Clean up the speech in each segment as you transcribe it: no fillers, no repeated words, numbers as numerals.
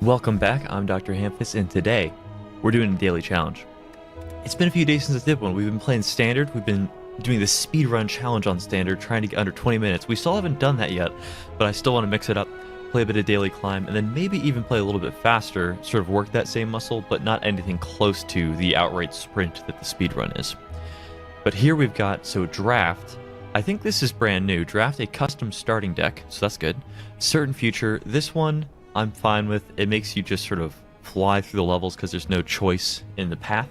Welcome back, I'm DrHamfist, and today we're doing a daily challenge. It's been a few days since I did one. We've been playing Standard, we've been doing the speedrun challenge on Standard, trying to get under 20 minutes. We still haven't done that yet, but I still want to mix it up, play a bit of daily climb, and then maybe even play a little bit faster, sort of work that same muscle, but not anything close to the outright sprint that the speedrun is. But here we've got, so draft, I think this is brand new, draft a custom starting deck, so that's good. Certain future, this one I'm fine with. It makes you just sort of fly through the levels because there's no choice in the path.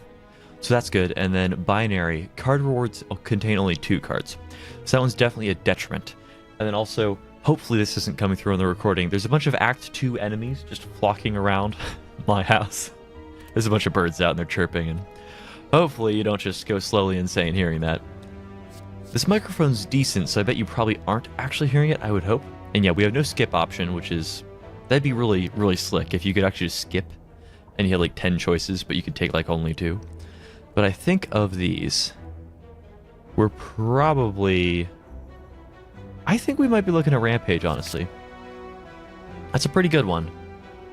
So that's good. And then binary, card rewards contain only 2 cards. So that one's definitely a detriment. And then also, hopefully this isn't coming through on the recording, there's a bunch of Act 2 enemies just flocking around my house. There's a bunch of birds out and they're chirping, and hopefully you don't just go slowly insane hearing that. This microphone's decent, so I bet you probably aren't actually hearing it, I would hope. And yeah, we have no skip option, which is... that'd be really, really slick if you could actually just skip and you had like 10 choices, but you could take like only 2. But I think of these, we're probably... I think we might be looking at Rampage, honestly. That's a pretty good one.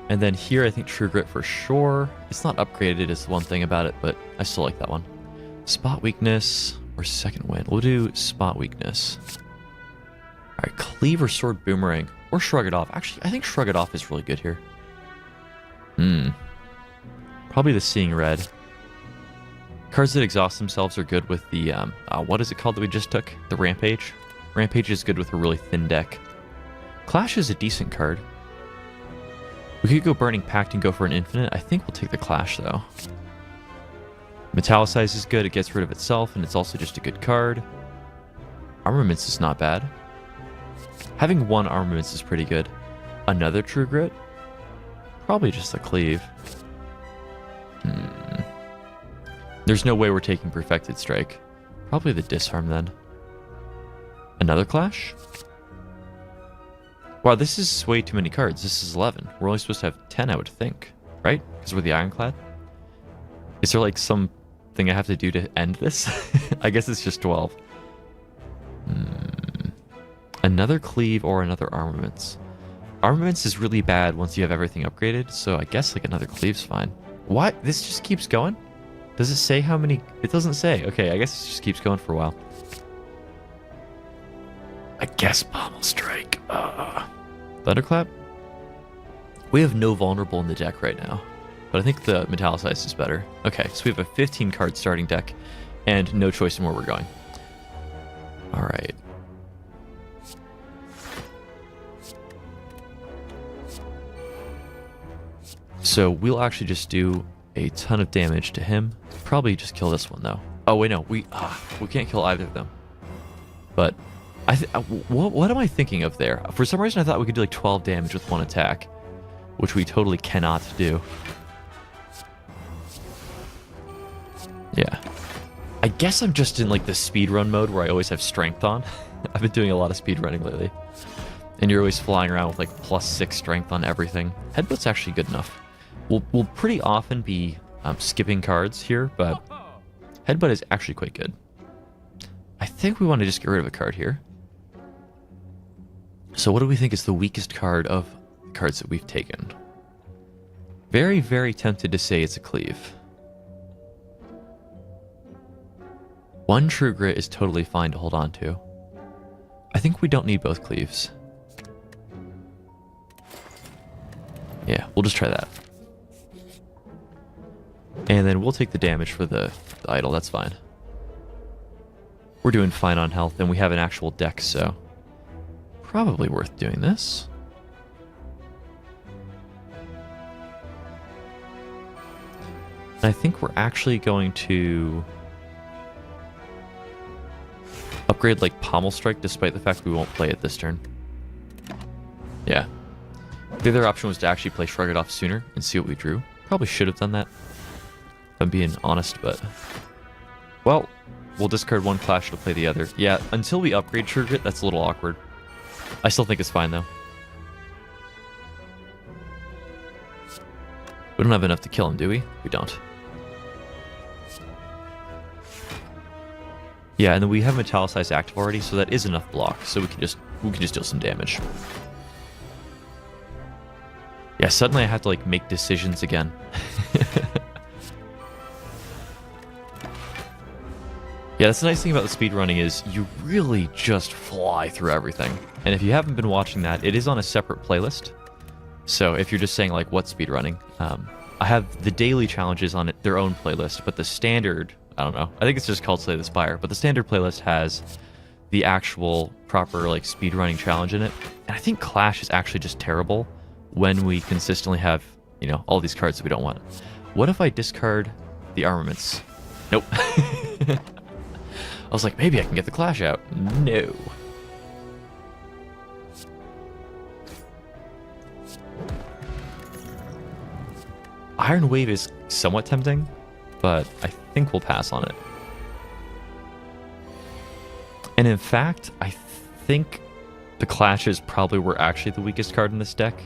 And then here, I think True Grit for sure. It's not upgraded is the one thing about it, but I still like that one. Spot Weakness or Second Wind. We'll do Spot Weakness. Alright, Cleave or Sword Boomerang. Or Shrug It Off. Actually, I think Shrug It Off is really good here. Probably the Seeing Red. Cards that exhaust themselves are good with the, what is it called that we just took? The Rampage? Rampage is good with a really thin deck. Clash is a decent card. We could go Burning Pact and go for an Infinite. I think we'll take the Clash, though. Metallicize is good. It gets rid of itself, and it's also just a good card. Armaments is not bad. Having 1 Armaments is pretty good. Another True Grit? Probably just a Cleave. There's no way we're taking Perfected Strike. Probably the Disarm then. Another Clash? Wow, this is way too many cards. This is 11. We're only supposed to have 10, I would think. Right? Because we're the Ironclad? Is there like something I have to do to end this? I guess it's just 12. Another Cleave or another Armaments. Armaments is really bad once you have everything upgraded, so I guess like another Cleave's fine. What? This just keeps going? Does it say how many? It doesn't say. Okay, I guess it just keeps going for a while. I guess Pommel Strike. Thunderclap? We have no vulnerable in the deck right now, but I think the Metallicize is better. Okay, so we have a 15 card starting deck and no choice in where we're going. Alright. So we'll actually just do a ton of damage to him. Probably just kill this one though. Oh wait, no, we can't kill either of them. But what am I thinking of there? For some reason I thought we could do like 12 damage with 1 attack, which we totally cannot do. Yeah. I guess I'm just in like the speedrun mode where I always have strength on. I've been doing a lot of speedrunning lately. And you're always flying around with like +6 strength on everything. Headbutt's actually good enough. We'll pretty often be skipping cards here, but Headbutt is actually quite good. I think we want to just get rid of a card here. So what do we think is the weakest card of the cards that we've taken? Very, very tempted to say it's a Cleave. 1 True Grit is totally fine to hold on to. I think we don't need both Cleaves. Yeah, we'll just try that. And then we'll take the damage for the idol, that's fine. We're doing fine on health, and we have an actual deck, so probably worth doing this. And I think we're actually going to upgrade like Pommel Strike, despite the fact we won't play it this turn. Yeah. The other option was to actually play Shrug It Off sooner and see what we drew. Probably should have done that, if I'm being honest, but... well, we'll discard 1 Clash to play the other. Yeah, until we upgrade True Grit, that's a little awkward. I still think it's fine, though. We don't have enough to kill him, do we? We don't. Yeah, and then we have Metallicize active already, so that is enough block, so we can just deal some damage. Yeah, suddenly I have to, like, make decisions again. Yeah, that's the nice thing about the speedrunning is you really just fly through everything. And if you haven't been watching that, it is on a separate playlist. So if you're just saying, like, what speedrunning, I have the daily challenges on their own playlist, but the standard, I don't know, I think it's just called Slay the Spire, but the standard playlist has the actual proper, like, speedrunning challenge in it. And I think Clash is actually just terrible when we consistently have, you know, all these cards that we don't want. What if I discard the armaments? Nope. I was like, maybe I can get the Clash out. No. Iron Wave is somewhat tempting, but I think we'll pass on it. And in fact, I think the Clashes probably were actually the weakest card in this deck.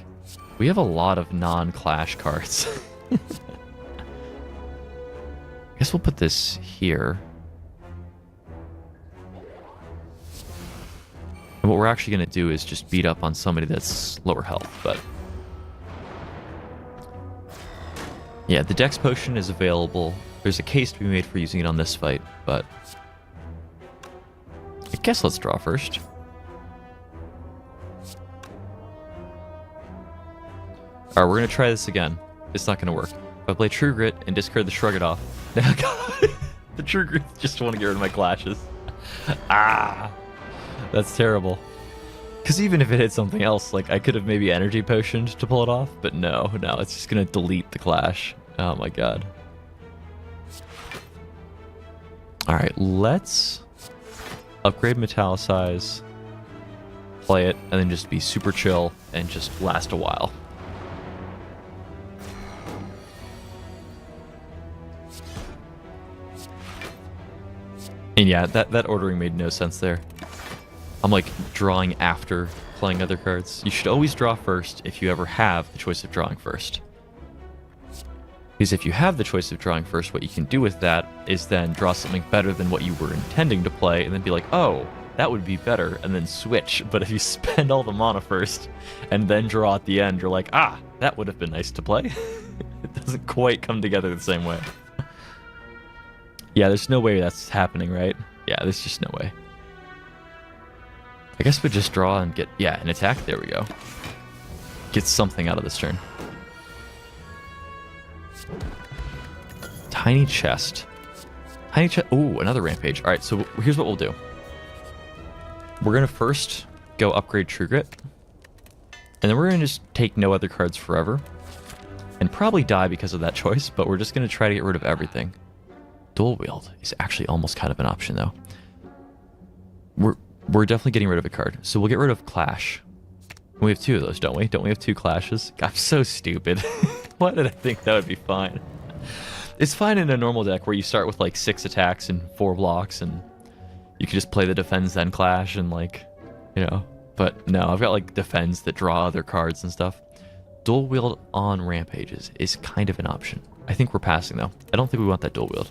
We have a lot of non-Clash cards. I guess we'll put this here. And what we're actually going to do is just beat up on somebody that's lower health, but... yeah, the Dex Potion is available. There's a case to be made for using it on this fight, but... I guess let's draw first. Alright, we're going to try this again. It's not going to work. If I play True Grit and discard the Shrug It Off... the True Grit just want to get rid of my Clashes. Ah! That's terrible. Because even if it hit something else, like, I could have maybe Energy Potioned to pull it off, but no, it's just going to delete the Clash. Oh my god. Alright, let's upgrade Metallicize, play it, and then just be super chill and just last a while. And yeah, that ordering made no sense there. I'm like drawing after playing other cards. You should always draw first if you ever have the choice of drawing first. Because if you have the choice of drawing first, what you can do with that is then draw something better than what you were intending to play, and then be like, oh, that would be better, and then switch. But if you spend all the mana first, and then draw at the end, you're like, ah, that would have been nice to play. It doesn't quite come together the same way. Yeah, there's no way that's happening, right? Yeah, there's just no way. I guess we just draw and get, yeah, an attack. There we go. Get something out of this turn. Tiny chest. Tiny chest. Ooh, another rampage. All right, so here's what we'll do. We're going to first go upgrade True Grit. And then we're going to just take no other cards forever. And probably die because of that choice, but we're just going to try to get rid of everything. Dual Wield is actually almost kind of an option, though. We're definitely getting rid of a card. So we'll get rid of Clash. We have two of those, don't we? Don't we have two Clashes? I'm so stupid. Why did I think that would be fine? It's fine in a normal deck where you start with like 6 attacks and 4 blocks, and you can just play the defense then Clash and, like, you know. But no, I've got like defense that draw other cards and stuff. Dual Wield on Rampages is kind of an option. I think we're passing, though. I don't think we want that Dual Wield.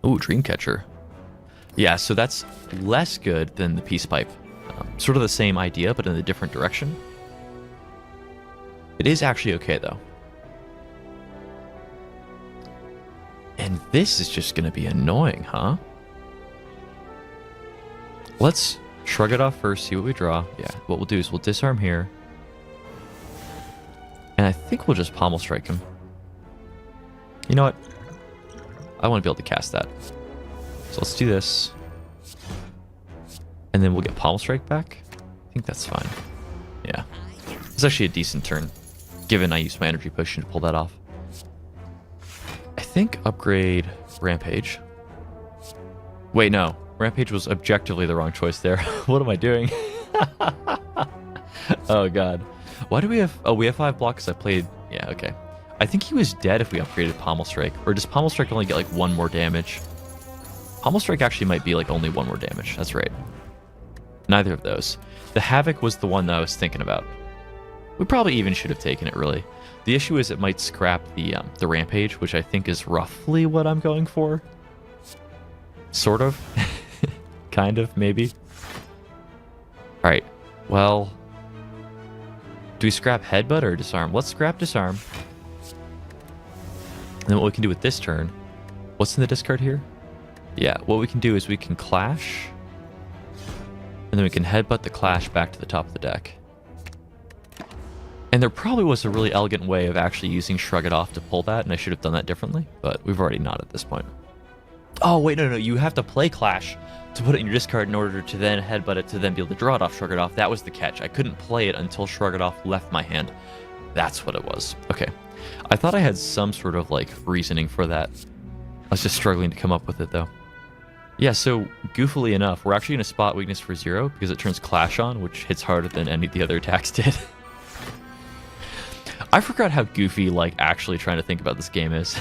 Ooh, Dreamcatcher. Yeah, so that's less good than the Peace Pipe. Sort of the same idea, but in a different direction. It is actually okay, though. And this is just going to be annoying, huh? Let's shrug it off first, see what we draw. Yeah, what we'll do is we'll disarm here. And I think we'll just Pommel Strike him. You know what? I want to be able to cast that. So let's do this. And then we'll get Pommel Strike back. I think that's fine. Yeah. It's actually a decent turn, given I used my Energy Potion to pull that off. I think upgrade Rampage. Wait, no. Rampage was objectively the wrong choice there. What am I doing? Oh, God. Why do we have... oh, we have 5 blocks. I played... yeah, okay. I think he was dead if we upgraded Pommel Strike. Or does Pommel Strike only get, like, 1 more damage? Pommel Strike actually might be, like, only 1 more damage. That's right. Neither of those. The Havoc was the one that I was thinking about. We probably even should have taken it, really. The issue is it might scrap the Rampage, which I think is roughly what I'm going for. Sort of. Kind of, maybe. Alright. Well... Do we scrap headbutt or disarm? Let's scrap disarm. And then what we can do with this turn, what's in the discard here? Yeah, what we can do is we can clash, and then we can headbutt the clash back to the top of the deck. And there probably was a really elegant way of actually using Shrug It Off to pull that, and I should have done that differently, but we've already not at this point. Oh, wait, no, you have to play Clash to put it in your discard in order to then headbutt it to then be able to draw it off Shrug It Off. That was the catch. I couldn't play it until Shrug It Off left my hand. That's what it was. Okay. I thought I had some sort of, like, reasoning for that. I was just struggling to come up with it, though. Yeah, so, goofily enough, we're actually going to spot weakness for 0 because it turns Clash on, which hits harder than any of the other attacks did. I forgot how goofy, like, actually trying to think about this game is.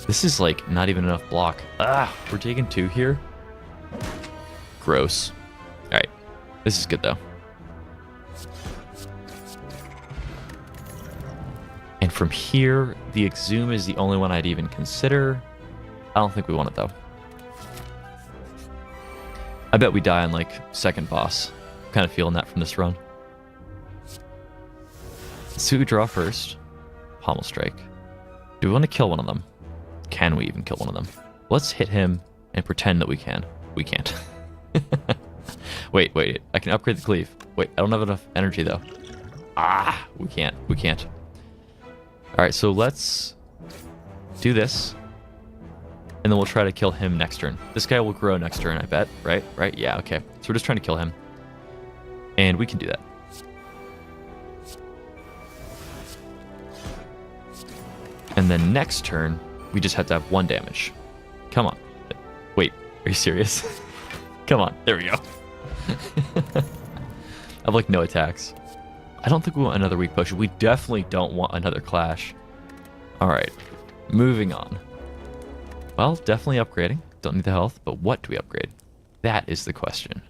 This is, like, not even enough block. Ah, we're taking 2 here. Gross. Alright. This is good, though. And from here, the Exhume is the only one I'd even consider. I don't think we want it, though. I bet we die on, like, second boss. I'm kind of feeling that from this run. Let's see what we draw first. Pommel Strike. Do we want to kill one of them? Can we even kill one of them? Let's hit him and pretend that we can. We can't. Wait. I can upgrade the cleave. Wait, I don't have enough energy, though. Ah, we can't. Alright, so let's do this. And then we'll try to kill him next turn. This guy will grow next turn, I bet. Right? Yeah, okay. So we're just trying to kill him. And we can do that. And then next turn, we just have to have 1 damage. Come on. Wait, are you serious? Come on. There we go. I have, like, no attacks. I don't think we want another weak potion. We definitely don't want another clash. Alright. Moving on. Well, definitely upgrading. Don't need the health, but what do we upgrade? That is the question.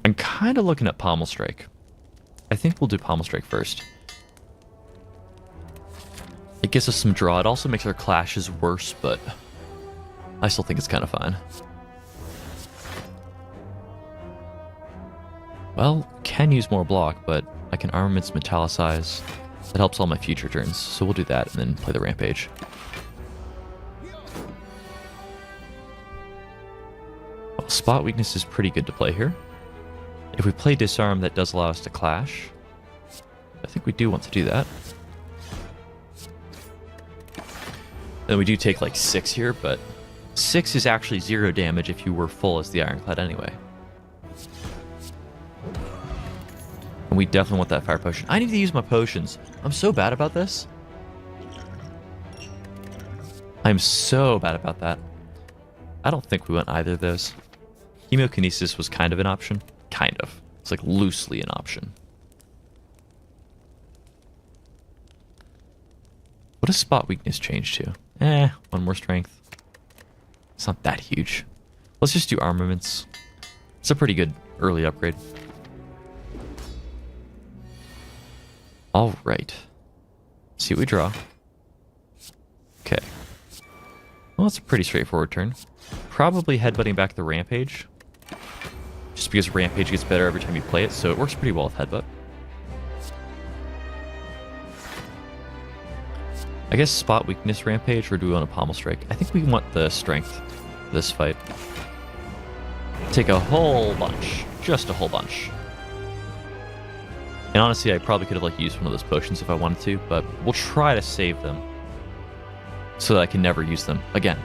I'm kind of looking at Pommel Strike. I think we'll do Pommel Strike first. It gives us some draw. It also makes our clashes worse, but I still think it's kind of fine. Well, can use more block, but I can Armaments Metallicize. That helps all my future turns, so we'll do that and then play the Rampage. Well, Spot Weakness is pretty good to play here. If we play Disarm, that does allow us to clash. I think we do want to do that. Then we do take like 6 here, but 6 is actually 0 damage if you were full as the Ironclad anyway. And we definitely want that Fire Potion. I need to use my potions. I'm so bad about this. I'm so bad about that. I don't think we want either of those. Chemokinesis was kind of an option. Kind of. It's like loosely an option. What does Spot Weakness change to? 1 more strength. It's not that huge. Let's just do Armaments. It's a pretty good early upgrade. Alright. See what we draw. Okay. Well, it's a pretty straightforward turn. Probably headbutting back the Rampage. Just because Rampage gets better every time you play it, so it works pretty well with Headbutt. I guess Spot Weakness Rampage, or do we want a Pommel Strike? I think we want the Strength for this fight. Take a whole bunch. Just a whole bunch. And honestly, I probably could have like used one of those potions if I wanted to, but we'll try to save them so that I can never use them again.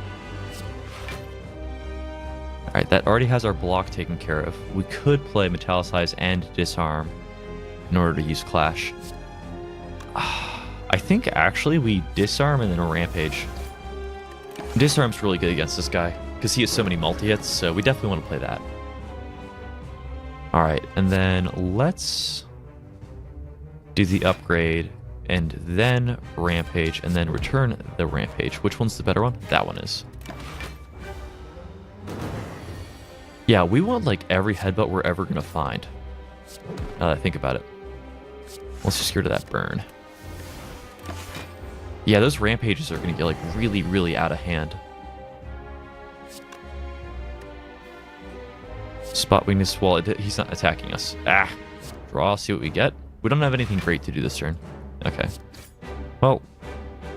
Alright, that already has our block taken care of. We could play Metallicize and Disarm in order to use Clash. I think actually we Disarm and then a Rampage. Disarm's really good against this guy because he has so many multi-hits, so we definitely want to play that. Alright, and then let's do the upgrade and then Rampage and then return the Rampage. Which one's the better one? That one is. Yeah, we want like every headbutt we're ever going to find. Now that I think about it. Let's just get rid of that burn. Yeah, those rampages are going to get like really, really out of hand. Spot weakness while he's not attacking us. Ah, draw, see what we get. We don't have anything great to do this turn. Okay. Well,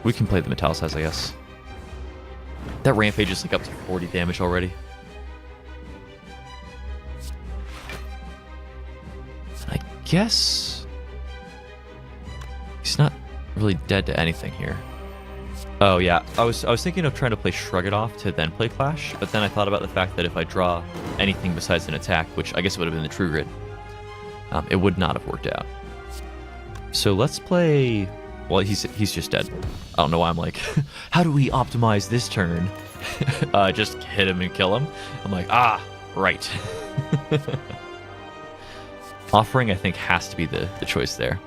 we can play the metallicize, I guess. That rampage is like up to 40 damage already. I guess he's not really dead to anything here. Oh yeah, I was thinking of trying to play Shrug It Off to then play Clash, but then I thought about the fact that if I draw anything besides an attack, which I guess would have been the True Grit, it would not have worked out. So let's play. Well, he's just dead. I don't know why I'm like, how do we optimize this turn? Just hit him and kill him. I'm like, ah, right. Offering, I think, has to be the choice there.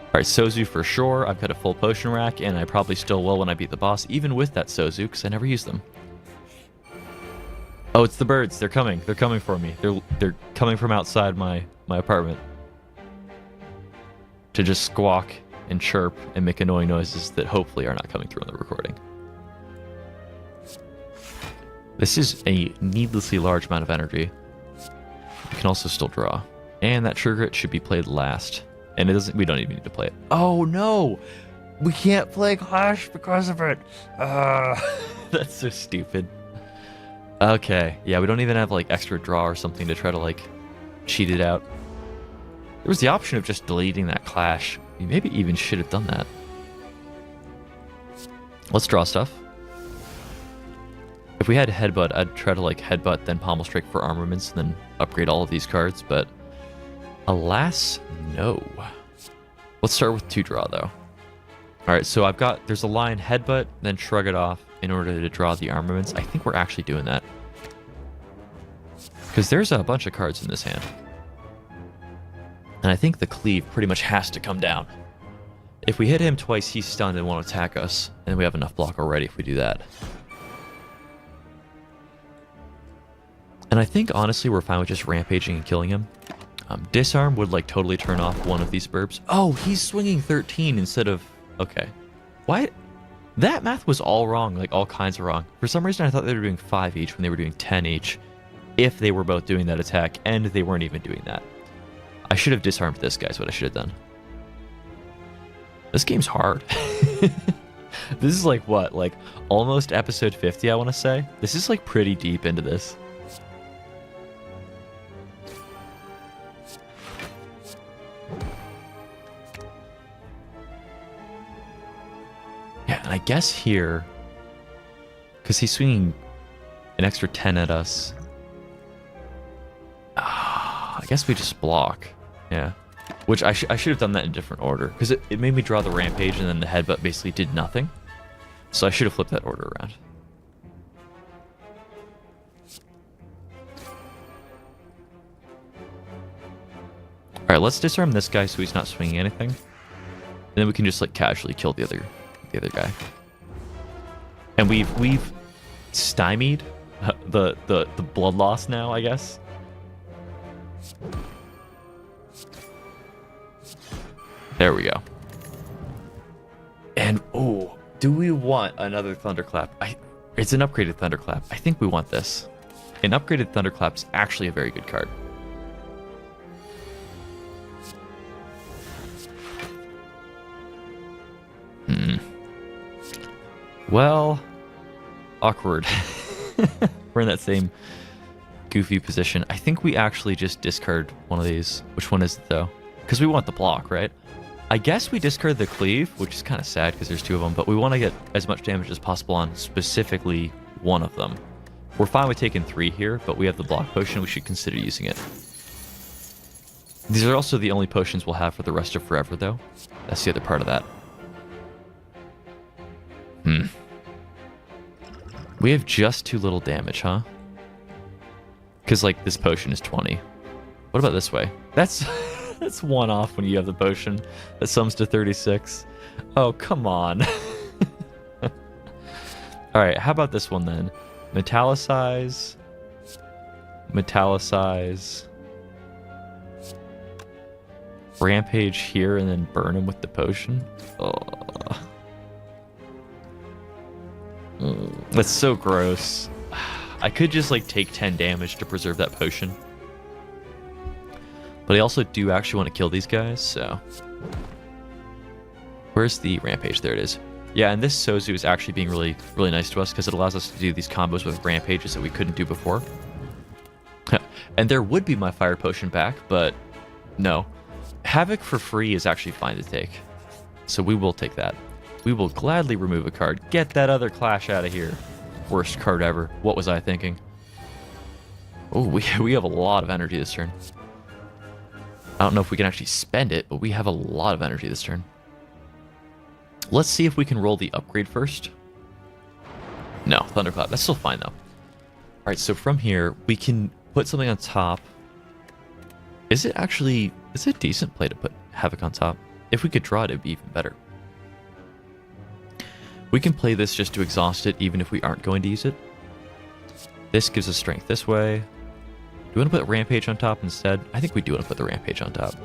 All right, Sozu for sure. I've got a full potion rack, and I probably still will when I beat the boss, even with that Sozu, because I never use them. Oh, it's the birds. They're coming. They're coming for me. They're coming from outside my apartment to just squawk and chirp and make annoying noises that hopefully are not coming through on the recording. This is a needlessly large amount of energy. You can also still draw. And that True Grit should be played last. And we don't even need to play it. Oh no! We can't play Clash because of it! That's so stupid. Okay, yeah, we don't even have like extra draw or something to try to like cheat it out. There was the option of just deleting that Clash. We maybe even should have done that. Let's draw stuff. If we had Headbutt, I'd try to like Headbutt, then Pommel Strike for armaments, and then upgrade all of these cards, but alas, no. Let's start with 2 draw though. Alright, so there's a line Headbutt, then Shrug It Off in order to draw the armaments. I think we're actually doing that. Because there's a bunch of cards in this hand. And I think the Cleave pretty much has to come down. If we hit him twice, he's stunned and won't attack us. And we have enough block already if we do that. And I think, honestly, we're fine with just rampaging and killing him. Disarm would, like, totally turn off one of these burbs. Oh, he's swinging 13 instead of... Okay. Why? That math was all wrong, like, all kinds of wrong. For some reason, I thought they were doing 5 each when they were doing 10 each. If they were both doing that attack, and they weren't even doing that. I should have disarmed this guy, is what I should have done. This game's hard. This is like what? Like almost episode 50, I want to say. This is like pretty deep into this. Yeah, and I guess here, because he's swinging an extra 10 at us. I guess we just block. Yeah. Which I should have done that in a different order. Because it made me draw the rampage and then the headbutt basically did nothing. So I should have flipped that order around. Alright, let's disarm this guy so he's not swinging anything. And then we can just like casually kill the other guy. And we've stymied the blood loss now, I guess. There we go. And oh, do we want another Thunderclap? It's an upgraded Thunderclap. I think we want this. An upgraded Thunderclap's actually a very good card. Well, awkward. We're in that same goofy position. I think we actually just discard one of these. Which one is it, though? Because we want the block, right? I guess we discard the Cleave, which is kind of sad because there's 2 of them, but we want to get as much damage as possible on specifically one of them. We're fine with taking 3 here, but we have the block potion. We should consider using it. These are also the only potions we'll have for the rest of forever, though. That's the other part of that. We have just too little damage, huh? Because, like, this potion is 20. What about this way? That's 1 off when you have the potion. That sums to 36. Oh, come on. Alright, how about this one, then? Metallicize. Metallicize. Rampage here and then burn him with the potion. Oh. That's so gross. I could just like take 10 damage to preserve that potion. But I also do actually want to kill these guys, so... Where's the rampage? There it is. Yeah, and this Sozu is actually being really, really nice to us because it allows us to do these combos with rampages that we couldn't do before. And there would be my fire potion back, but no. Havoc for free is actually fine to take. So we will take that. We will gladly remove a card. Get that other Clash out of here. Worst card ever. What was I thinking? Oh, we have a lot of energy this turn. I don't know if we can actually spend it, but we have a lot of energy this turn. Let's see if we can roll the upgrade first. No, Thunderclap. That's still fine, though. All right, so from here, we can put something on top. Is it a decent play to put Havoc on top? If we could draw it, it'd be even better. We can play this just to exhaust it, even if we aren't going to use it. This gives us strength this way. Do we want to put Rampage on top instead? I think we do want to put the Rampage on top.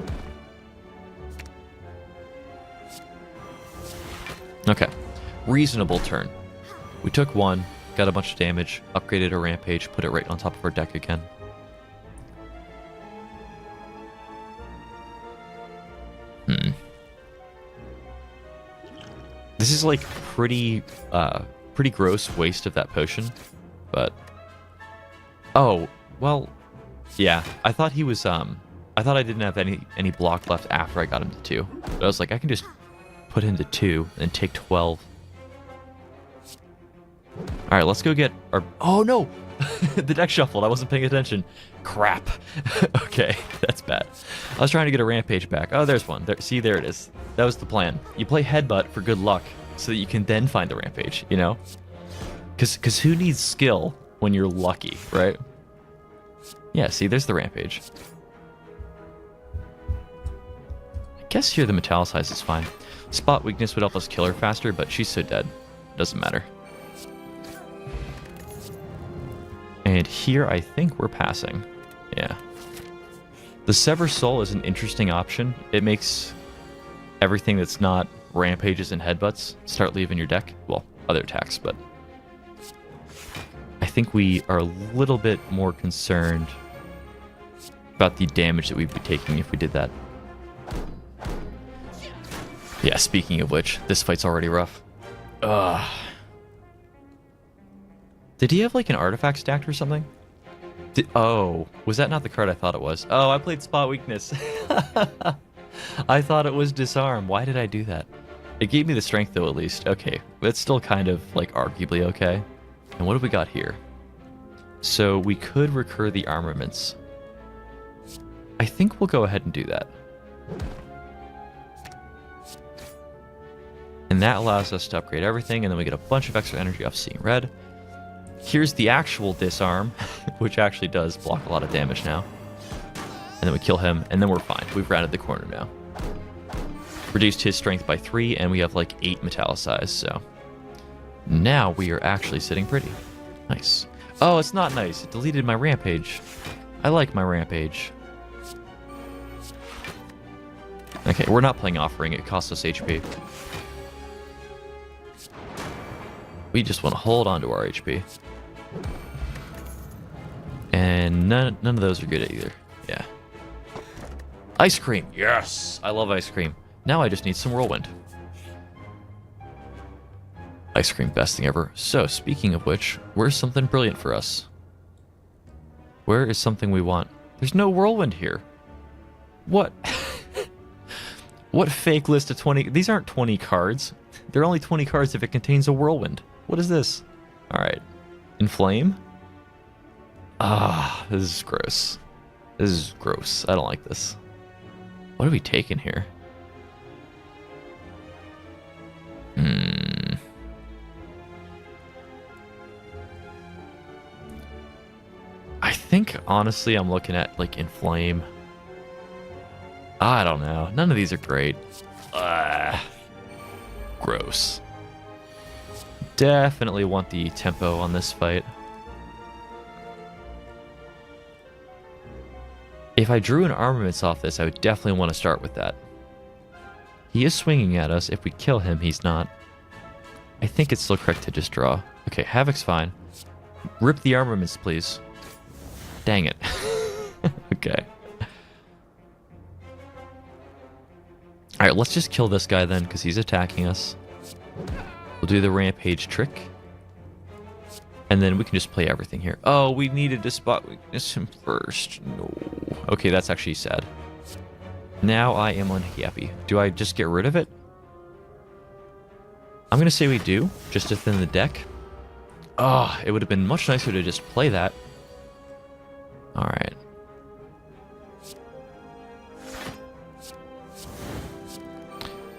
Okay. Reasonable turn. We took one, got a bunch of damage, upgraded our Rampage, put it right on top of our deck again. This is like pretty gross waste of that potion, but oh well, yeah. I thought he was I thought I didn't have any block left after I got him to 2, but I was like I can just put him to 2 and take 12. All right, let's go get our. Oh no, the deck shuffled. I wasn't paying attention. Crap. Okay, that's bad. I was trying to get a Rampage back. Oh, there's one. There, see, there it is. That was the plan. You play Headbutt for good luck, so that you can then find the Rampage. You know, because who needs skill when you're lucky, right? Yeah. See, there's the Rampage. I guess here the Metallicize is fine. Spot Weakness would help us kill her faster, but she's so dead. It doesn't matter. And here, I think we're passing. Yeah. The Sever Soul is an interesting option. It makes everything that's not Rampages and Headbutts start leaving your deck. Well, other attacks, but... I think we are a little bit more concerned about the damage that we'd be taking if we did that. Yeah, speaking of which, this fight's already rough. Ugh. Did he have like an artifact stacked or something? Oh, was that not the card I thought it was? Oh, I played Spot Weakness. I thought it was Disarm. Why did I do that? It gave me the strength though, at least. Okay, that's still kind of like arguably okay. And what have we got here? So we could recur the armaments. I think we'll go ahead and do that. And that allows us to upgrade everything, and then we get a bunch of extra energy off Seeing Red. Here's the actual Disarm, which actually does block a lot of damage now. And then we kill him, and then we're fine. We've rounded the corner now. Reduced his strength by 3, and we have like 8 Metallicize, so... Now we are actually sitting pretty. Nice. Oh, it's not nice. It deleted my Rampage. I like my Rampage. Okay, we're not playing Offering. It costs us HP. We just want to hold on to our HP. And none of those are good either. Yeah. Ice Cream. Yes! I love Ice Cream. Now I just need some Whirlwind. Ice Cream, best thing ever. So, speaking of which, where's something brilliant for us? Where is something we want? There's no Whirlwind here. What? What fake list of 20? These aren't 20 cards. They're only 20 cards if it contains a Whirlwind. What is this? Alright. Inflame? Ah, this is gross. This is gross. I don't like this. What are we taking here? I think, honestly, I'm looking at, like, Inflame. I don't know. None of these are great. Gross. Definitely want the tempo on this fight. If I drew an armaments off this, I would definitely want to start with that. He is swinging at us. If we kill him, he's not. I think it's still correct to just draw a Okay, Havoc's fine. Rip the armaments, please. Dang it. Okay. Alright, let's just kill this guy then, because he's attacking us. We'll do the rampage trick. And then we can just play everything here. Oh, we needed to spot weakness him first. No. Okay, that's actually sad. Now I am unhappy. Do I just get rid of it? I'm going to say we do, just to thin the deck. Oh, it would have been much nicer to just play that. Alright.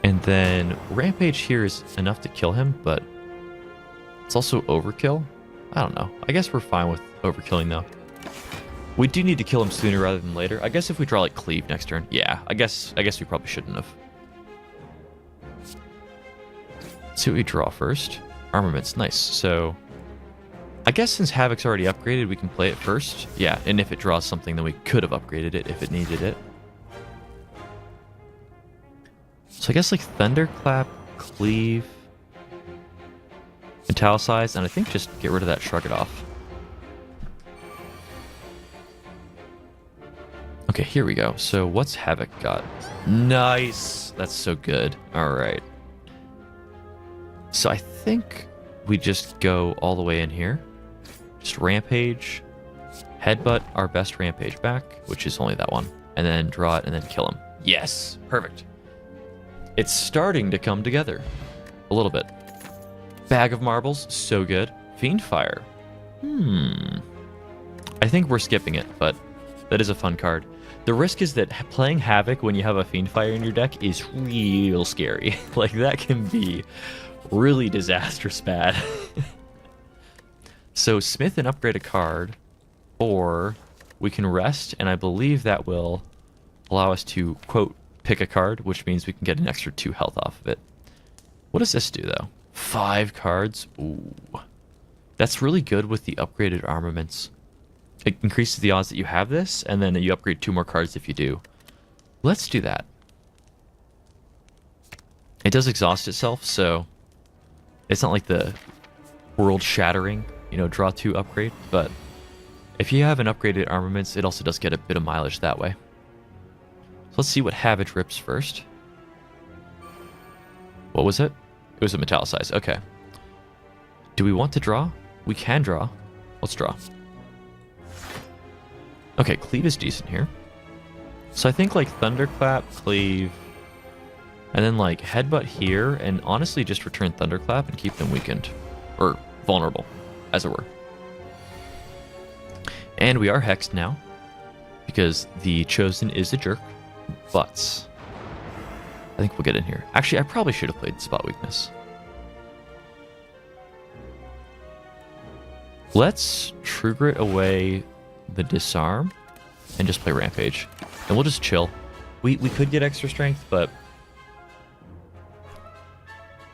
And then Rampage here is enough to kill him, but it's also overkill. I don't know. I guess we're fine with overkilling though. We do need to kill him sooner rather than later. I guess if we draw like Cleave next turn. Yeah, I guess we probably shouldn't have. Let's see what we draw first. Armaments, nice. So I guess since Havoc's already upgraded, we can play it first. Yeah, and if it draws something, then we could have upgraded it if it needed it. So I guess like Thunderclap, Cleave, Italicize, and I think just get rid of that Shrug It Off. Okay, here we go. So what's Havoc got? Nice! That's so good. Alright. So I think we just go all the way in here. Just Rampage, Headbutt our best Rampage back, which is only that one, and then draw it and then kill him. Yes! Perfect. It's starting to come together. A little bit. Bag of Marbles, so good. Fiendfire. I think we're skipping it, but that is a fun card. The risk is that playing Havoc when you have a Fiendfire in your deck is real scary. Like, that can be really disastrous bad. So Smith and upgrade a card, or we can rest, and I believe that will allow us to, quote, pick a card, which means we can get an extra 2 health off of it. What does this do, though? 5 cards? Ooh. That's really good with the upgraded armaments. It increases the odds that you have this, and then you upgrade 2 more cards if you do. Let's do that. It does exhaust itself, so it's not like the world-shattering, you know, draw 2 upgrade, but if you have an upgraded armaments, it also does get a bit of mileage that way. So let's see what Havoc rips first. What was it? It was a Metallicize. Okay. Do we want to draw? We can draw. Let's draw. Okay, Cleave is decent here. So I think like Thunderclap, Cleave, and then like Headbutt here, and honestly just return Thunderclap and keep them weakened. Or vulnerable, as it were. And we are hexed now, because the Chosen is a jerk, but I think we'll get in here. Actually, I probably should have played Spot Weakness. Let's trigger it away the Disarm and just play Rampage. And we'll just chill. We could get extra strength, but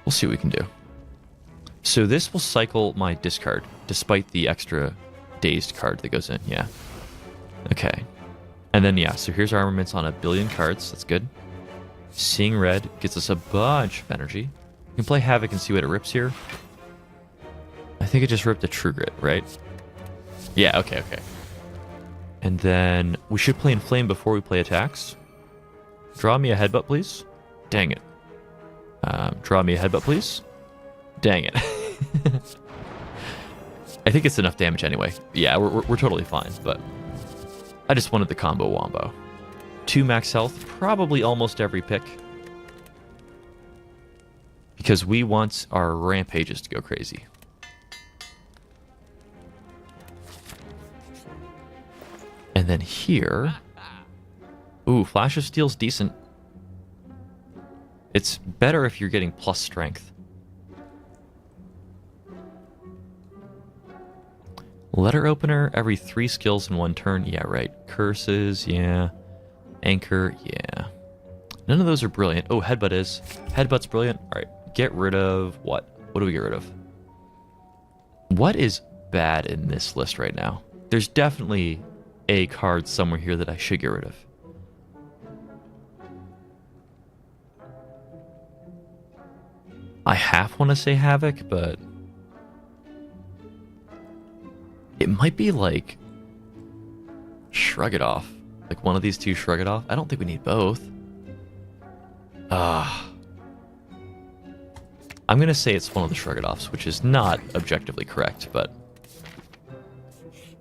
we'll see what we can do. So this will cycle my discard, despite the extra dazed card that goes in. Yeah. Okay. And then, yeah, so here's armaments on 1 billion cards. That's good. Seeing Red gets us a bunch of energy. We can play Havoc and see what it rips here. I think it just ripped a True Grit, right? Yeah, okay. And then we should play Inflame before we play attacks. Draw me a Headbutt, please. Dang it. Draw me a Headbutt, please. Dang it. I think it's enough damage anyway. Yeah, we're totally fine, but I just wanted the combo wombo. 2 max health, probably almost every pick. Because we want our rampages to go crazy. And then here... Ooh, Flash of Steel's decent. It's better if you're getting plus strength. Letter Opener, every 3 skills in 1 turn. Yeah, right. Curses, yeah. Anchor, yeah. None of those are brilliant. Oh, Headbutt is. Headbutt's brilliant. Alright, get rid of what? What do we get rid of? What is bad in this list right now? There's definitely a card somewhere here that I should get rid of. I half want to say Havoc, but It might be like Shrug It Off. Like one of these two Shrug It Off. I don't think we need both. I'm going to say it's one of the Shrug It Offs, which is not objectively correct, but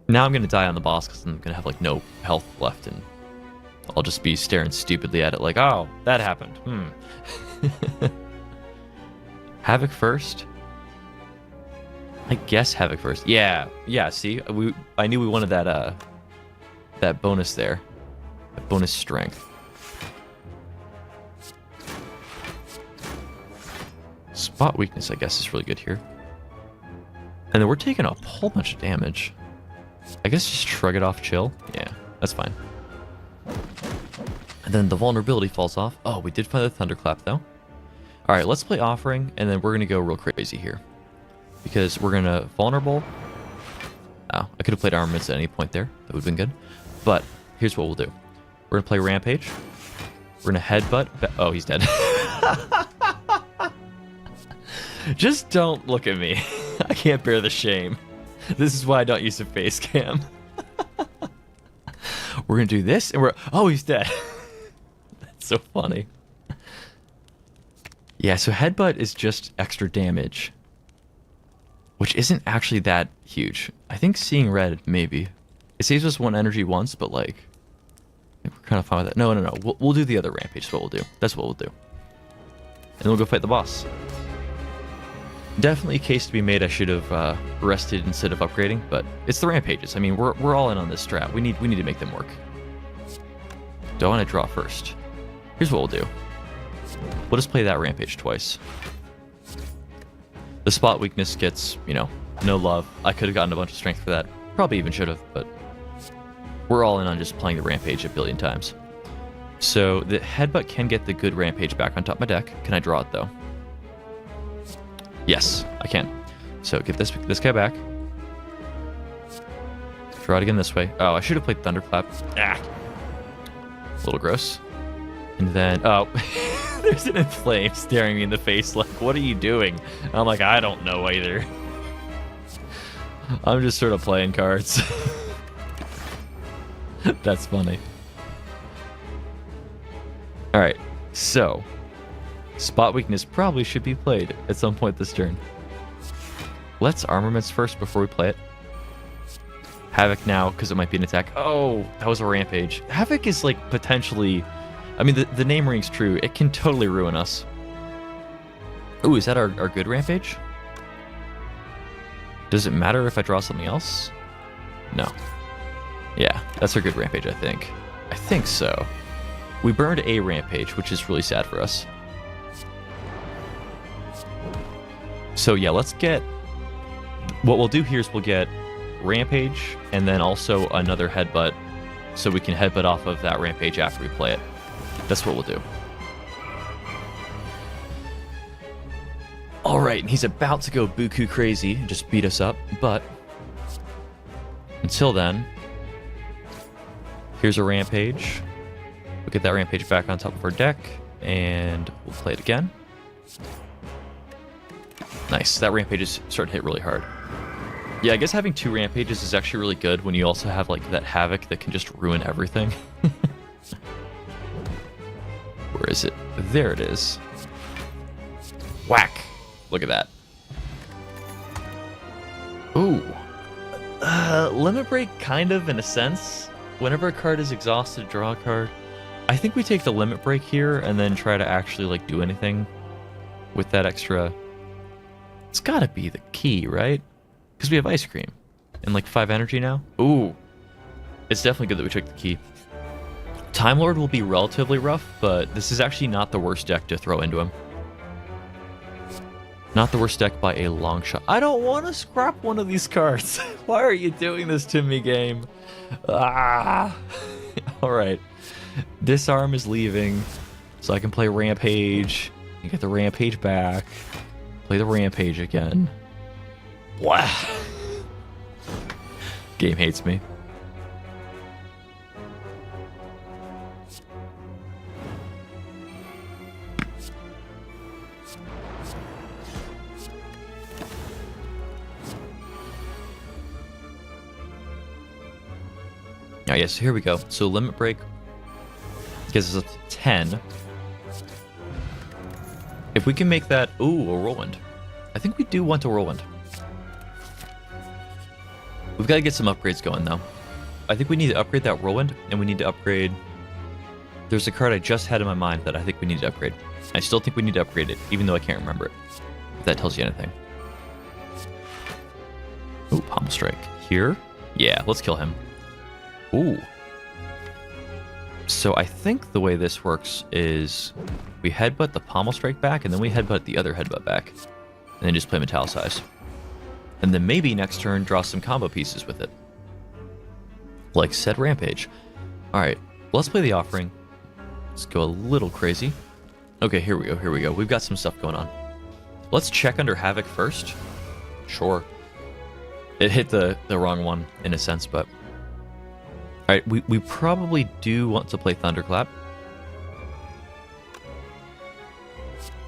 now I'm going to die on the boss because I'm going to have like no health left, and I'll just be staring stupidly at it like, oh, that happened. Havoc first? I guess Havoc first. Yeah, see? I knew we wanted that bonus there. That bonus strength. Spot weakness, I guess, is really good here. And then we're taking a whole bunch of damage. I guess just Shrug It Off, chill. Yeah, that's fine. And then the vulnerability falls off. Oh, we did find the Thunderclap, though. Alright, let's play Offering, and then we're going to go real crazy here. Because we're going to Vulnerable. Oh, I could have played Armaments at any point there. That would have been good. But here's what we'll do. We're going to play Rampage. We're going to Headbutt. Oh, he's dead. Just don't look at me. I can't bear the shame. This is why I don't use a face cam. We're going to do this, and oh, he's dead. That's so funny. Yeah, so Headbutt is just extra damage, which isn't actually that huge. I think Seeing Red, maybe. It saves us 1 energy once, but like, I think we're kind of fine with that. No. We'll do the other Rampage. That's what we'll do. That's what we'll do. And then we'll go fight the boss. Definitely a case to be made. I should have rested instead of upgrading, but it's the Rampages. I mean, we're all in on this strat. We need to make them work. Do I want to draw first? Here's what we'll do. We'll just play that Rampage twice. The spot weakness gets, no love. I could have gotten a bunch of strength for that. Probably even should have, but we're all in on just playing the Rampage a billion times. So the Headbutt can get the good Rampage back on top of my deck. Can I draw it, though? Yes, I can. So get this guy back. Draw it again this way. Oh, I should have played Thunderclap. Ah. A little gross. And then, oh, there's an Inflame staring me in the face like, what are you doing? And I'm like, I don't know either. I'm just sort of playing cards. That's funny. Alright, so Spot Weakness probably should be played at some point this turn. Let's Armaments first before we play it. Havoc now, because it might be an attack. Oh, that was a Rampage. Havoc is like potentially... I mean, the name rings true. It can totally ruin us. Ooh, is that our good Rampage? Does it matter if I draw something else? No. Yeah, that's our good Rampage, I think. I think so. We burned a Rampage, which is really sad for us. So yeah, let's get... What we'll do here is we'll get Rampage, and then also another Headbutt, so we can Headbutt off of that Rampage after we play it. That's what we'll do. Alright, and he's about to go buku crazy and just beat us up, but until then, here's a Rampage. We'll get that Rampage back on top of our deck, and we'll play it again. Nice, that Rampage is starting to hit really hard. Yeah, I guess having 2 Rampages is actually really good when you also have like that Havoc that can just ruin everything. Where is it? There it is. Whack! Look at that. Ooh. Limit Break kind of, in a sense. Whenever a card is exhausted, draw a card. I think we take the Limit Break here and then try to actually like do anything with that extra. It's gotta be the key, right? Because we have Ice Cream. And like 5 energy now. Ooh. It's definitely good that we took the key. Time Lord will be relatively rough, but this is actually not the worst deck to throw into him. Not the worst deck by a long shot. I don't want to scrap one of these cards. Why are you doing this to me, game? Ah. Alright. Disarm is leaving, so I can play Rampage and get the Rampage back. Play the Rampage again. Wow. Game hates me. Alright, yes, here we go. So limit break gets us up to 10. If we can make that... Ooh, a whirlwind. I think we do want a whirlwind. We've got to get some upgrades going, though. I think we need to upgrade that whirlwind, and we need to upgrade... There's a card I just had in my mind that I think we need to upgrade. I still think we need to upgrade it, even though I can't remember it. If that tells you anything. Ooh, Pommel Strike. Here? Yeah, let's kill him. Ooh. So I think the way this works is we headbutt the Pommel Strike back, and then we headbutt the other headbutt back. And then just play Metallicize. And then maybe next turn draw some combo pieces with it. Like said Rampage. Alright, let's play the Offering. Let's go a little crazy. Okay, here we go, here we go. We've got some stuff going on. Let's check under Havoc first. Sure. It hit the wrong one, in a sense, but... Alright, we probably do want to play Thunderclap.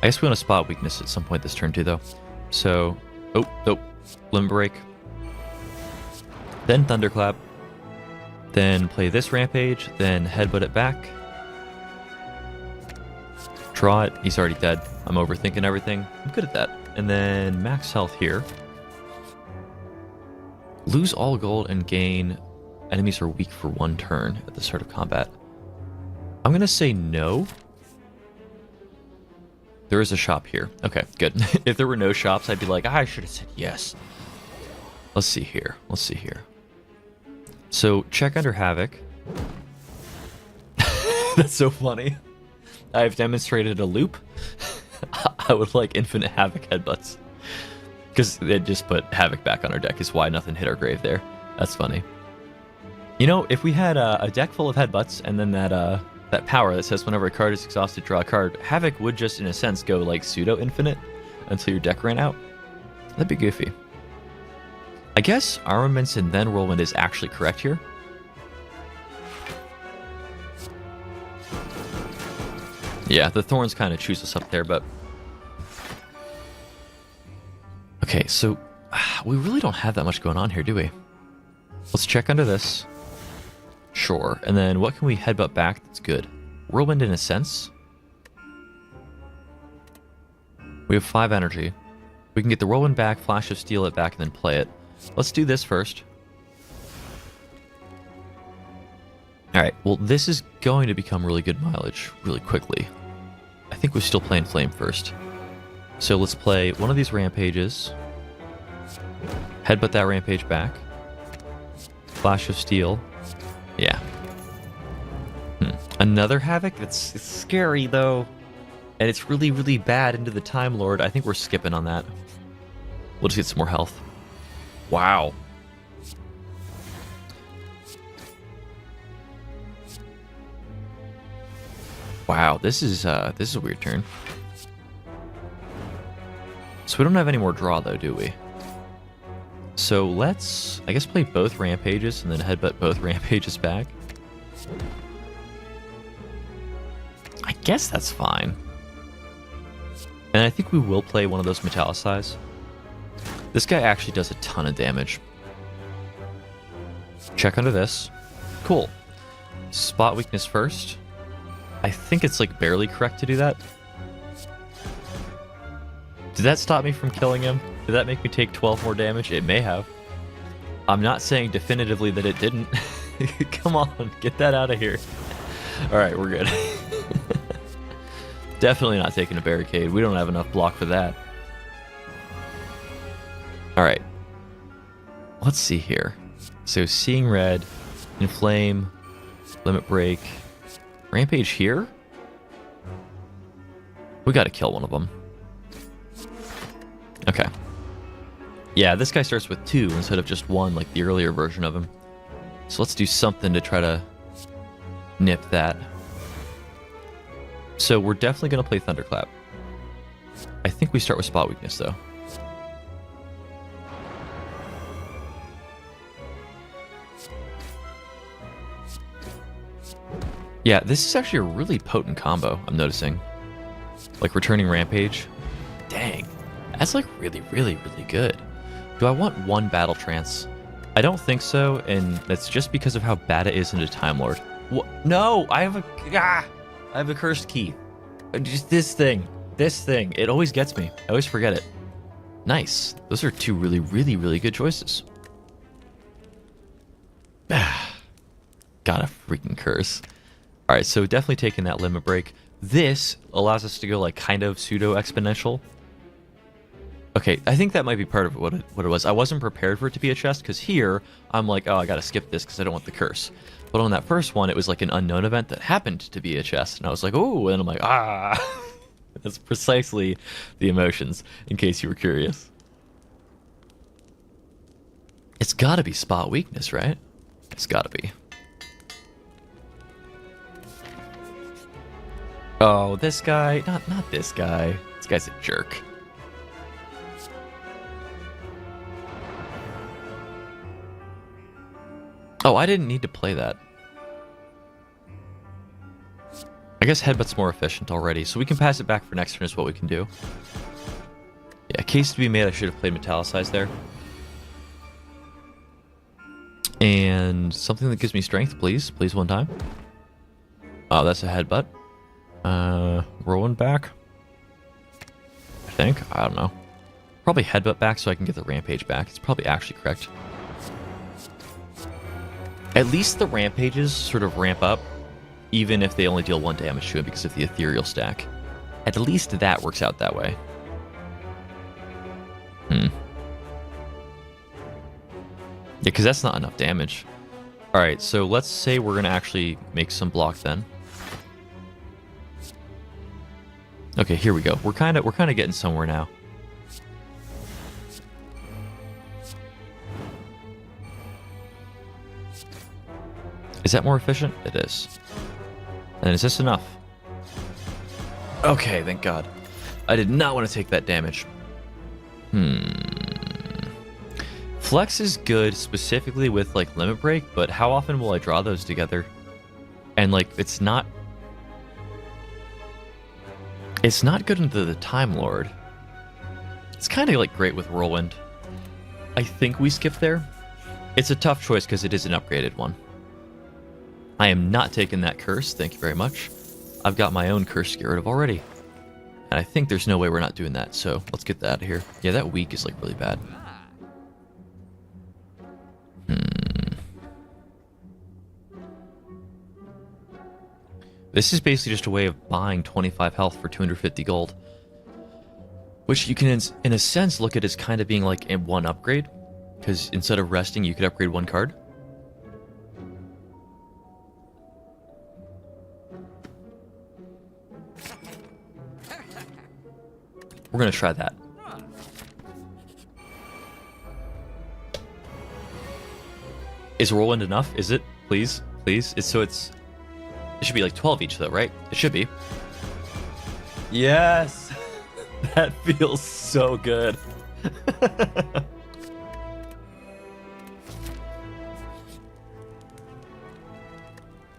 I guess we want to spot weakness at some point this turn, too, though. So... Oh, nope. Limit Break. Then Thunderclap. Then play this Rampage. Then headbutt it back. Draw it. He's already dead. I'm overthinking everything. I'm good at that. And then max health here. Lose all gold and gain... Enemies are weak for 1 turn at the start of combat. I'm going to say no. There is a shop here. Okay, good. If there were no shops, I'd be like, I should have said yes. Let's see here. Let's see here. So, check under Havoc. That's so funny. I've demonstrated a loop. I would like infinite Havoc headbutts. Because it just put Havoc back on our deck is why nothing hit our grave there. That's funny. You know, if we had a deck full of headbutts and then that power that says whenever a card is exhausted, draw a card, Havoc would just, in a sense, go like pseudo-infinite until your deck ran out. That'd be goofy. I guess Armaments and then Whirlwind is actually correct here. Yeah, the Thorns kind of chews us up there, but... Okay, so we really don't have that much going on here, do we? Let's check under this. Sure. And then what can we headbutt back that's good? Whirlwind in a sense. We have 5 energy. We can get the Whirlwind back, Flash of Steel it back, and then play it. Let's do this first. Alright, well this is going to become really good mileage really quickly. I think we're still playing Flame first. So let's play one of these Rampages. Headbutt that Rampage back. Flash of Steel. Yeah. Another Havoc? It's scary, though. And it's really, really bad into the Time Lord. I think we're skipping on that. We'll just get some more health. Wow. Wow, this is a weird turn. So we don't have any more draw, though, do we? So let's, I guess, play both Rampages and then headbutt both Rampages back. I guess that's fine. And I think we will play one of those Metallicize. This guy actually does a ton of damage. Check under this. Cool. Spot weakness first. I think it's like barely correct to do that. Did that stop me from killing him? Did that make me take 12 more damage? It may have. I'm not saying definitively that it didn't. Come on, get that out of here. Alright, we're good. Definitely not taking a barricade. We don't have enough block for that. Alright. Let's see here. So, Seeing Red, Inflame, Limit Break, Rampage here? We gotta kill one of them. Okay. Yeah, this guy starts with 2 instead of just 1 like the earlier version of him. So let's do something to try to nip that. So we're definitely going to play Thunderclap. I think we start with Spot Weakness, though. Yeah, this is actually a really potent combo, I'm noticing. Like returning Rampage. Dang. That's like really, really, really good. Do I want 1 Battle Trance? I don't think so, and that's just because of how bad it is into Time Lord. What? No, I have a cursed key. Just this thing. It always gets me. I always forget it. Nice. Those are two really, really, really good choices. Got a freaking curse. All right, so definitely taking that limit break. This allows us to go like kind of pseudo exponential. Okay, I think that might be part of what it was. I wasn't prepared for it to be a chest because here I'm like, oh, I gotta skip this because I don't want the curse. But on that first one, it was like an unknown event that happened to be a chest, and I was like, oh, and I'm like, ah. That's precisely the emotions, in case you were curious. It's gotta be spot weakness, right? It's gotta be. Oh, this guy. Not this guy. This guy's a jerk. Oh, I didn't need to play that. I guess Headbutt's more efficient already, so we can pass it back for next turn is what we can do. Yeah, case to be made, I should have played Metallicized there. And something that gives me strength, please. Please one time. Oh, that's a Headbutt. Rolling back. I think. I don't know. Probably Headbutt back so I can get the Rampage back. It's probably actually correct. At least the Rampages sort of ramp up, even if they only deal 1 damage to it because of the Ethereal stack. At least that works out that way. Yeah, because that's not enough damage. Alright, so let's say we're going to actually make some block then. Okay, here we go. We're kind of getting somewhere now. Is that more efficient? It is. And is this enough? Okay, thank God. I did not want to take that damage. Flex is good specifically with like Limit Break, but how often will I draw those together? And like it's not good into the Time Lord. It's kind of like great with Whirlwind. I think we skip there. It's a tough choice because it is an upgraded one. I am not taking that curse, thank you very much. I've got my own curse to get rid of already. And I think there's no way we're not doing that, so let's get that out of here. Yeah, that weak is like really bad. This is basically just a way of buying 25 health for 250 gold. Which you can, in a sense, look at as kind of being like a one upgrade. Because instead of resting, you could upgrade one card. We're going to try that. Is Whirlwind enough? Is it? Please? Please? It should be like 12 each though, right? It should be. Yes! That feels so good.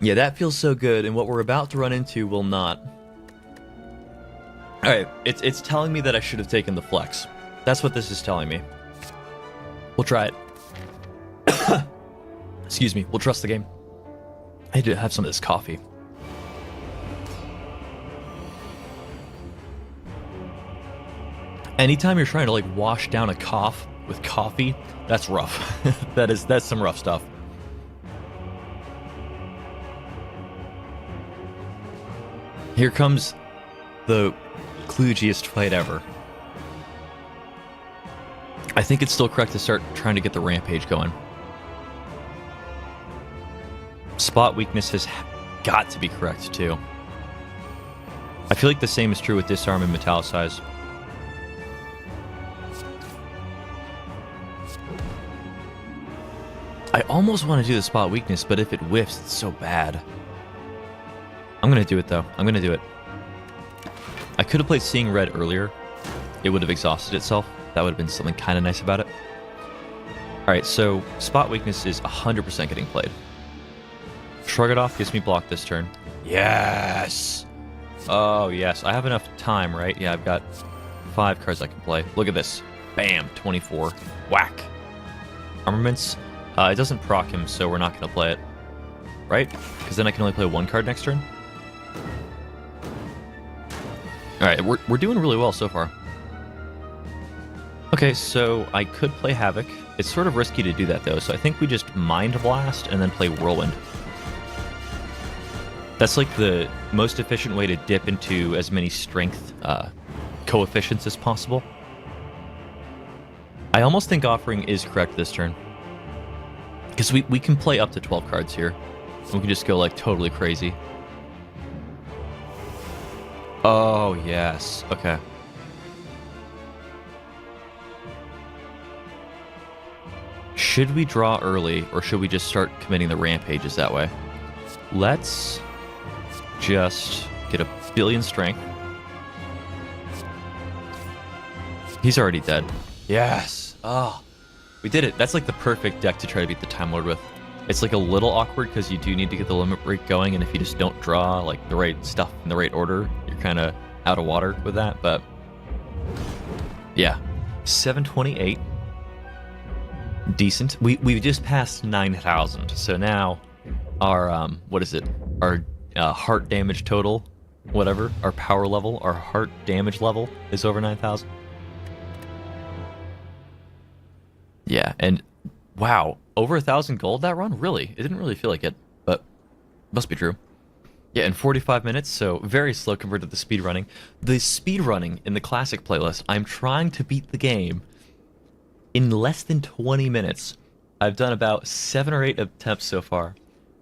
Yeah, that feels so good, and what we're about to run into will not. Alright, it's telling me that I should have taken the flex. That's what this is telling me. We'll try it. Excuse me, we'll trust the game. I need to have some of this coffee. Anytime you're trying to like wash down a cough with coffee, that's rough. That's some rough stuff. Here comes the kludgiest fight ever. I think it's still correct to start trying to get the Rampage going. Spot weakness has got to be correct too. I feel like the same is true with Disarm and Metallicize. I almost want to do the spot weakness, but if it whiffs, it's so bad. I'm going to do it though. I'm going to do it. I could have played Seeing Red earlier. It would have exhausted itself. That would have been something kind of nice about it. Alright, so spot weakness is 100% getting played. Shrug it off gives me block this turn. Yes! Oh, yes. I have enough time, right? Yeah, I've got 5 cards I can play. Look at this. Bam! 24. Whack. Armaments. It doesn't proc him, so we're not going to play it. Right? Because then I can only play one card next turn. Alright, we're doing really well so far. Okay, so I could play Havoc. It's sort of risky to do that, though, so I think we just Mind Blast and then play Whirlwind. That's like the most efficient way to dip into as many strength coefficients as possible. I almost think offering is correct this turn. Because we can play up to 12 cards here. And we can just go like totally crazy. Oh, yes. Okay. Should we draw early, or should we just start committing the rampages that way? Let's just get a billion strength. He's already dead. Yes! Oh, we did it. That's like the perfect deck to try to beat the Time Lord with. It's like a little awkward because you do need to get the limit break going, and if you just don't draw like the right stuff in the right order, you're kind of out of water with that, but yeah. 728. Decent. We've just passed 9,000, so now our what is it? Our heart damage total, whatever, our power level, our heart damage level is over 9,000. Yeah, and wow, over 1,000 gold that run? Really? It didn't really feel like it, but must be true. Yeah, in 45 minutes, so very slow compared to the speed running. The speed running in the classic playlist, I'm trying to beat the game in less than 20 minutes. I've done about 7 or 8 attempts so far,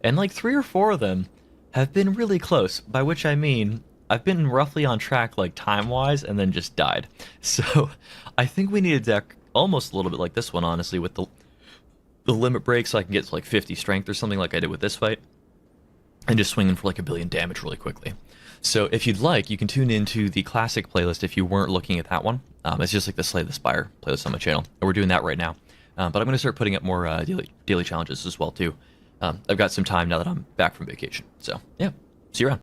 and like 3 or 4 of them have been really close, by which I mean I've been roughly on track like time-wise and then just died. So I think we need a deck almost a little bit like this one, honestly, with the limit break so I can get to like 50 strength or something like I did with this fight, and just swinging for like a billion damage really quickly. So if you'd like, you can tune into the classic playlist if you weren't looking at that one. It's just like the Slay the Spire playlist on my channel, and we're doing that right now. But I'm going to start putting up more daily challenges as well, too. I've got some time now that I'm back from vacation. So, yeah, see you around.